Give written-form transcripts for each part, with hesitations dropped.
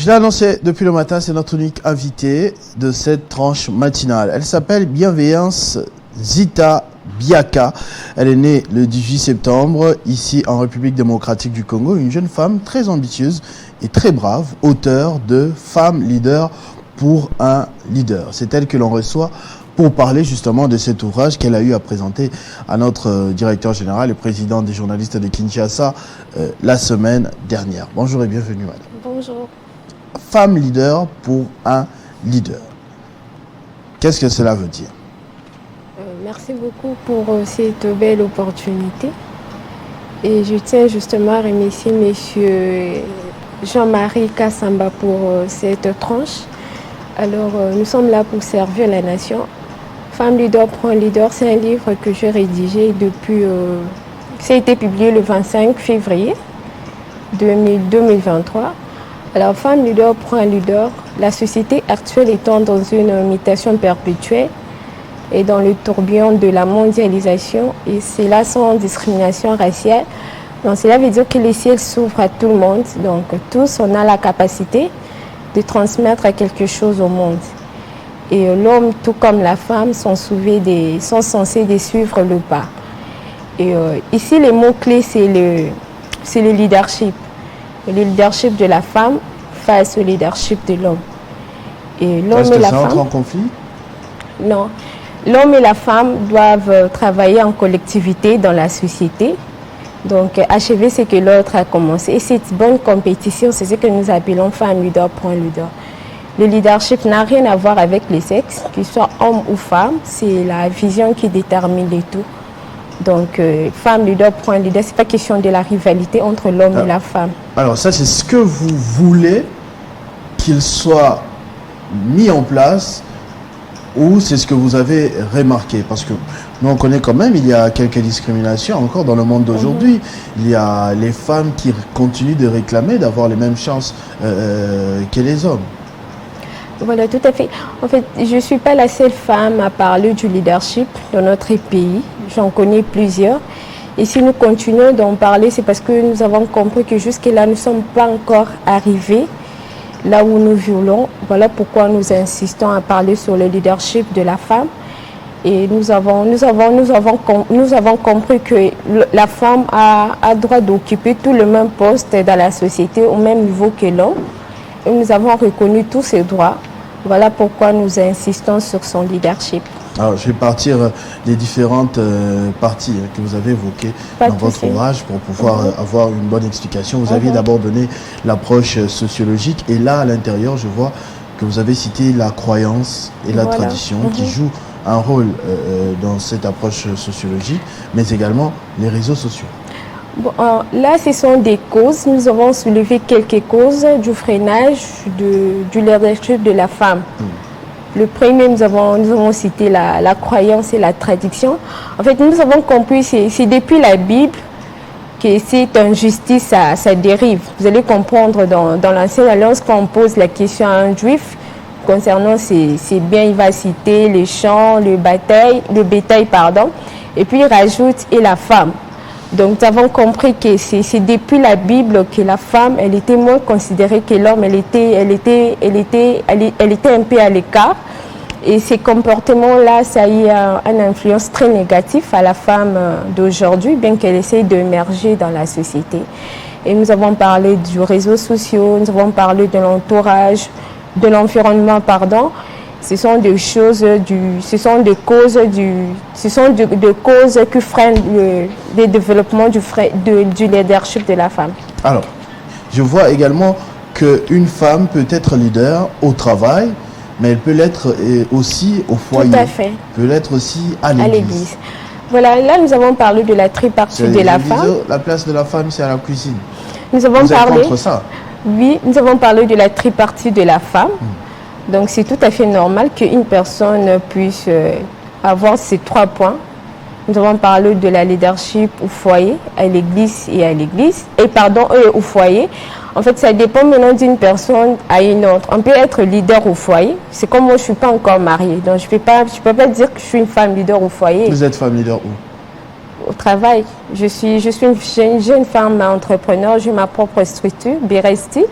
Je l'ai annoncé depuis le matin, c'est notre unique invitée de cette tranche matinale. Elle s'appelle Bienveillance Zita Biaka. Elle est née le 18 septembre, ici en République démocratique du Congo. Une jeune femme très ambitieuse et très brave, auteure de Femmes leaders pour un leader. C'est elle que l'on reçoit pour parler justement de cet ouvrage qu'elle a eu à présenter à notre directeur général et président des journalistes de Kinshasa la semaine dernière. Bonjour et bienvenue, madame. Bonjour. Femme leader pour un leader. Qu'est-ce que cela veut dire? Merci beaucoup pour cette belle opportunité. Et je tiens justement à remercier monsieur Jean-Marie Kassamba pour cette tranche. Alors, nous sommes là pour servir la nation. Femme leader pour un leader, c'est un livre que j'ai rédigé depuis... ça a été publié le 25 février 2023. Alors, Femme leader pour un leader, la société actuelle étant dans une mutation perpétuelle et dans le tourbillon de la mondialisation, et c'est là sans discrimination raciale. Donc, cela veut dire que les ciels s'ouvrent à tout le monde. Donc, tous, on a la capacité de transmettre quelque chose au monde. Et l'homme, tout comme la femme, sont censés suivre le pas. Et ici, les mots-clés, c'est le leadership. Le leadership de la femme face au leadership de l'homme. Et l'homme et la femme... Est-ce que ça entre en conflit? Non. L'homme et la femme doivent travailler en collectivité dans la société. Donc, achever ce que l'autre a commencé. Et cette bonne compétition, c'est ce que nous appelons femme leader pour un leader. Le leadership n'a rien à voir avec les sexes, qu'il soit homme ou femme. C'est la vision qui détermine le tout. Donc, femme leader pour un leader, ce n'est pas question de la rivalité entre l'homme et la femme. Alors, ça, c'est ce que vous voulez qu'il soit mis en place, ou c'est ce que vous avez remarqué? Parce que nous, on connaît quand même, il y a quelques discriminations encore dans le monde d'aujourd'hui. Il y a les femmes qui continuent de réclamer d'avoir les mêmes chances que les hommes. Voilà, tout à fait. En fait, je ne suis pas la seule femme à parler du leadership dans notre pays. J'en connais plusieurs. Et si nous continuons d'en parler, c'est parce que nous avons compris que jusque-là, nous ne sommes pas encore arrivés là où nous voulons. Voilà pourquoi nous insistons à parler sur le leadership de la femme. Et nous avons compris que la femme a droit d'occuper tout le même poste dans la société au même niveau que l'homme. Et nous avons reconnu tous ses droits. Voilà pourquoi nous insistons sur son leadership. Alors, je vais partir des différentes parties que vous avez évoquées dans votre ouvrage pour pouvoir avoir une bonne explication. Vous aviez d'abord donné l'approche sociologique et là, à l'intérieur, je vois que vous avez cité la croyance et la tradition qui jouent un rôle dans cette approche sociologique, mais également les réseaux sociaux. Bon, là, ce sont des causes. Nous avons soulevé quelques causes du freinage du leadership de la femme. Le premier, nous avons cité la croyance et la tradition. En fait, nous avons compris, c'est depuis la Bible que cette injustice, ça dérive. Vous allez comprendre dans l'Ancienne Alliance, quand on pose la question à un juif concernant ses biens, il va citer les champs, le bétail, et puis il rajoute « et la femme ». Donc, nous avons compris que c'est depuis la Bible que la femme, elle était moins considérée que l'homme, elle était un peu à l'écart. Et ces comportements-là, ça a eu une influence très négative à la femme d'aujourd'hui, bien qu'elle essaye d'émerger dans la société. Et nous avons parlé du réseau social, nous avons parlé de l'entourage, de l'environnement, pardon. Ce sont des choses, ce sont des causes qui freinent le développement du leadership de la femme. Alors, je vois également qu'une femme peut être leader au travail, mais elle peut l'être aussi au foyer. Tout à fait. Peut l'être aussi à l'église. Voilà, là nous avons parlé de la tripartie de la femme. La place de la femme, c'est à la cuisine. Vous êtes contre ça? Oui, nous avons parlé de la tripartie de la femme. Donc c'est tout à fait normal qu'une personne puisse avoir ces 3 points. Nous avons parlé de la leadership au foyer, à l'église au foyer. En fait, ça dépend maintenant d'une personne à une autre. On peut être leader au foyer. C'est comme moi, je ne suis pas encore mariée. Donc, je peux pas dire que je suis une femme leader au foyer. Vous êtes femme leader où? Au travail. Je suis une jeune femme entrepreneur. J'ai ma propre structure, Beresti.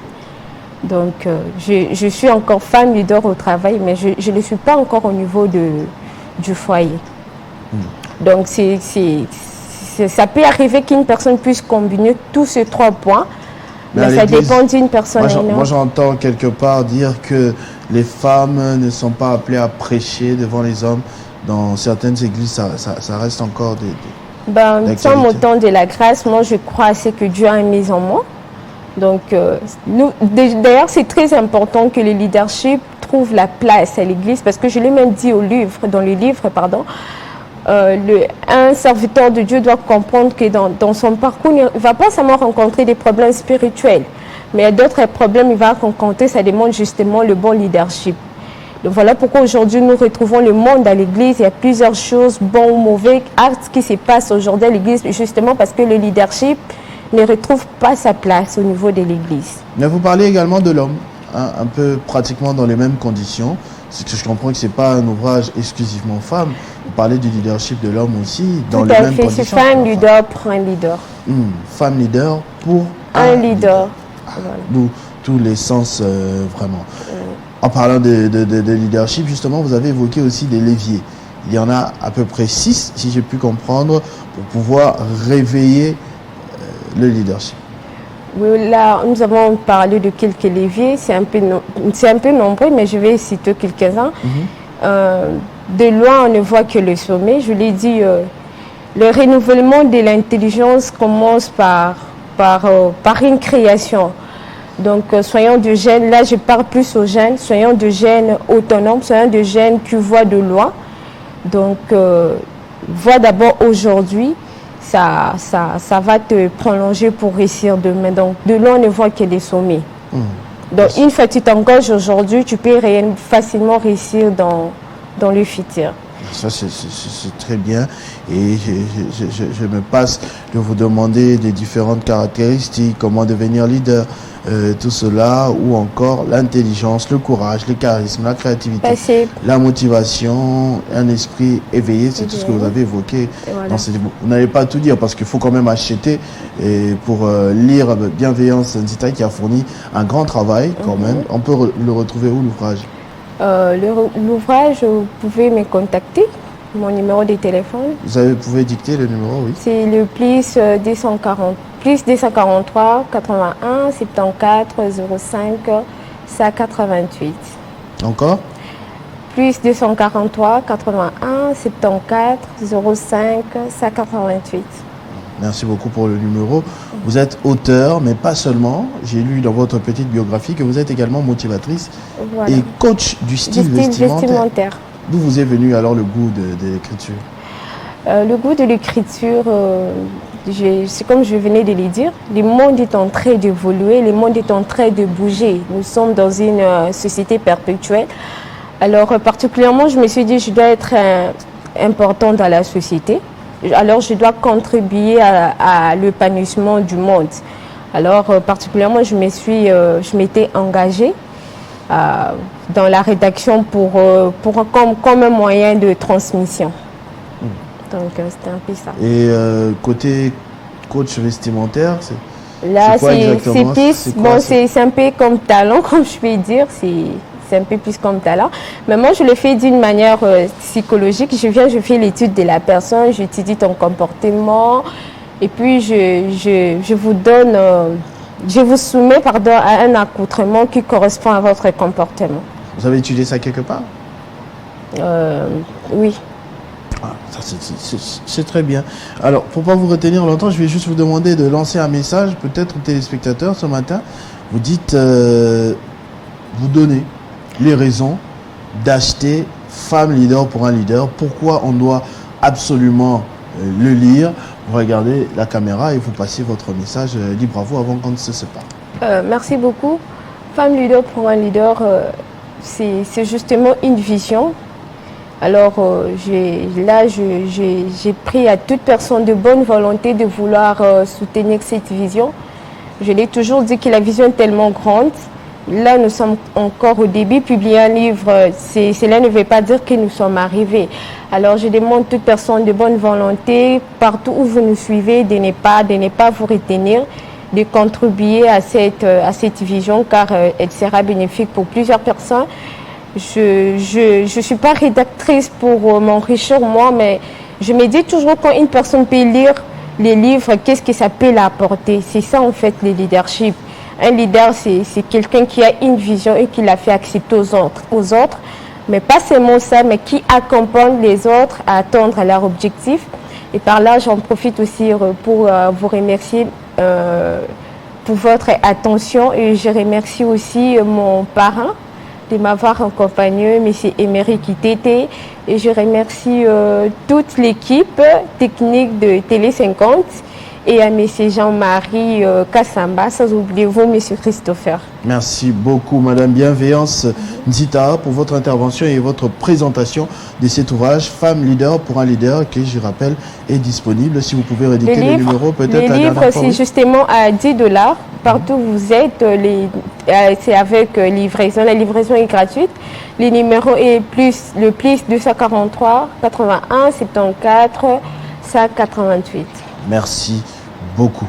Donc, je suis encore femme leader au travail, mais je ne suis pas encore au niveau du foyer. Donc, ça peut arriver qu'une personne puisse combiner tous ces 3 points, mais ça dépend d'une personne à une autre. Moi, j'entends quelque part dire que les femmes ne sont pas appelées à prêcher devant les hommes. Dans certaines églises, ça reste encore des sans montant de la grâce, moi, je crois à ce que Dieu a mis en moi. Donc, d'ailleurs, c'est très important que le leadership trouve la place à l'église, parce que je l'ai même dit dans le livre, un serviteur de Dieu doit comprendre que dans son parcours, il ne va pas seulement rencontrer des problèmes spirituels, mais il y a d'autres problèmes qu'il va rencontrer, ça demande justement le bon leadership. Donc voilà pourquoi aujourd'hui nous retrouvons le monde à l'église. Il y a plusieurs choses, bons ou mauvais, actes qui se passent aujourd'hui à l'église, justement parce que le leadership ne retrouve pas sa place au niveau de l'église. Mais vous parlez également de l'homme, hein, un peu pratiquement dans les mêmes conditions. C'est que je comprends que ce n'est pas un ouvrage exclusivement femme. Vous parlez du leadership de l'homme aussi, dans les mêmes conditions. C'est femme leader pour un leader. Femme leader pour un leader. Voilà. D'où tous les sens vraiment. En parlant de leadership, justement, vous avez évoqué aussi des leviers. Il y en a à peu près 6, si j'ai pu comprendre, pour pouvoir réveiller le leadership. Oui, là, nous avons parlé de quelques leviers. C'est un peu nombreux, mais je vais citer quelques-uns. De loin, on ne voit que le sommet. Je l'ai dit, le renouvellement de l'intelligence commence par une création. Donc, soyons de jeunes, là je parle plus aux jeunes, soyons de jeunes autonomes, soyons de jeunes qui voient de loin. Donc, vois d'abord aujourd'hui, ça va te prolonger pour réussir demain. Donc, de loin, on ne voit que des sommets. Donc, une fois que tu t'engages aujourd'hui, tu peux facilement réussir dans le futur. Ça, c'est très bien. Et je me passe de vous demander des différentes caractéristiques, comment devenir leader, tout cela, ou encore l'intelligence, le courage, le charisme, la créativité, la motivation, un esprit éveillé, c'est tout ce que vous avez évoqué. Voilà. Vous n'allez pas tout dire parce qu'il faut quand même acheter et pour lire Bienveillance Nzita qui a fourni un grand travail quand même. On peut le retrouver où l'ouvrage? L'ouvrage, vous pouvez me contacter, mon numéro de téléphone. Vous pouvez dicter le numéro, oui. C'est le plus 243 81 74 05 188. Encore? Plus 243 81 74 05 188. Merci beaucoup pour le numéro. Vous êtes auteur, mais pas seulement. J'ai lu dans votre petite biographie que vous êtes également motivatrice et coach du style vestimentaire. D'où vous est venu alors le goût de l'écriture? Le goût de l'écriture, c'est comme je venais de le dire, le monde est en train d'évoluer, le monde est en train de bouger. Nous sommes dans une société perpétuelle. Alors particulièrement, je me suis dit, je dois être important dans la société. Alors, je dois contribuer à l'épanouissement du monde. Alors, particulièrement, je m'étais engagée dans la rédaction comme un moyen de transmission. Donc, c'était un peu ça. Et côté coach vestimentaire, là, c'est un peu comme talent, comme je peux dire. C'est un peu plus comme talent. Mais moi, je le fais d'une manière psychologique. Je fais l'étude de la personne, j'étudie ton comportement. Et puis, je vous soumets à un accoutrement qui correspond à votre comportement. Vous avez étudié ça quelque part? Oui. Ah, c'est très bien. Alors, pour ne pas vous retenir longtemps, je vais juste vous demander de lancer un message, peut-être aux téléspectateurs ce matin. Vous dites, vous donnez les raisons d'acheter Femme leader pour un leader. Pourquoi on doit absolument le lire? Vous regardez la caméra et vous passez votre message libre à vous avant qu'on ne se sépare. Merci beaucoup. Femme leader pour un leader, c'est justement une vision. Alors j'ai pris à toute personne de bonne volonté de vouloir soutenir cette vision. Je l'ai toujours dit que la vision est tellement grande. Là, nous sommes encore au début. Publier un livre, cela ne veut pas dire que nous sommes arrivés. Alors, je demande à toute personne de bonne volonté, partout où vous nous suivez, de ne pas vous retenir, de contribuer à cette vision car elle sera bénéfique pour plusieurs personnes. Je suis pas rédactrice pour m'enrichir moi, mais je me dis toujours quand une personne peut lire les livres, qu'est-ce que ça peut l'apporter. C'est ça en fait le leadership. Un leader, c'est quelqu'un qui a une vision et qui la fait accepter aux autres, mais pas seulement ça, mais qui accompagne les autres à atteindre leur objectif. Et par là, j'en profite aussi pour vous remercier pour votre attention et je remercie aussi mon parrain de m'avoir accompagné, M. Emery Kitete, et je remercie toute l'équipe technique de Télé 50 et à M. Jean-Marie Kassamba, sans oublier vous, M. Christopher. Merci beaucoup, Madame Bienveillance Nzita, pour votre intervention et votre présentation de cet ouvrage Femme leader pour un leader qui, je rappelle, est disponible. Si vous pouvez rééditer le numéro, peut-être. Le livre, c'est justement à $10. Partout où vous êtes, c'est avec livraison. La livraison est gratuite. Le numéro est le plus 243 81 74 188. Merci beaucoup.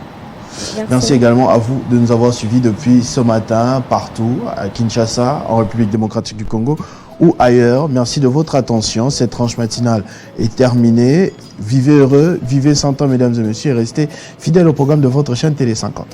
Merci également à vous de nous avoir suivis depuis ce matin, partout, à Kinshasa, en République démocratique du Congo ou ailleurs. Merci de votre attention. Cette tranche matinale est terminée. Vivez heureux, vivez 100 ans, mesdames et messieurs, et restez fidèles au programme de votre chaîne Télé 50.